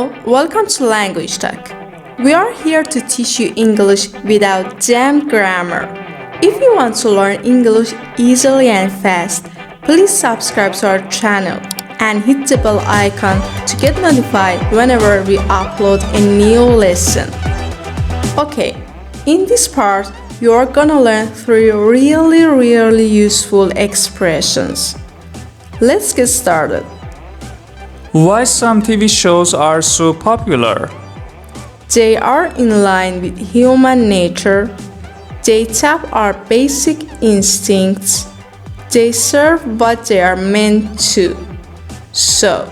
Hello, welcome to Language Talk. We are here to teach you English without damn grammar. If you want to learn English easily and fast, please subscribe to our channel and hit the bell icon to get notified whenever we upload a new lesson. Okay, in this part, you are gonna learn 3 really useful expressions. Let's get started. Why some TV shows are so popular? They are in line with human nature. They tap our basic instincts. They serve what they are meant to. So,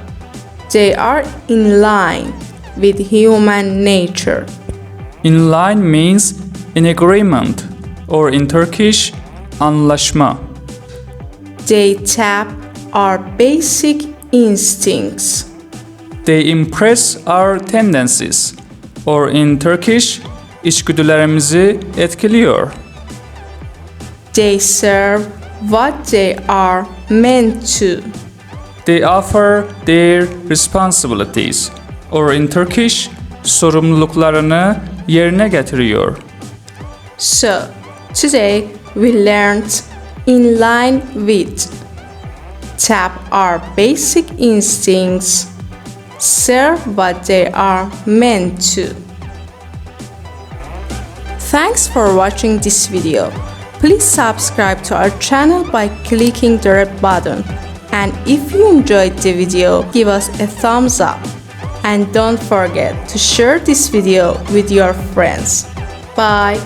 they are in line with human nature. In line means in agreement, or in Turkish, anlaşma. They tap our basic instincts. They impress our tendencies, or in Turkish, içgüdülerimizi etkiliyor. They serve what they are meant to. They offer their responsibilities, or in Turkish, sorumluluklarını yerine getiriyor. So, today we learned in line with, tap our basic instincts, serve what they are meant to. Thanks for watching this video. Please subscribe to our channel by clicking the red button. And if you enjoyed the video, give us a thumbs up. And don't forget to share this video with your friends. Bye!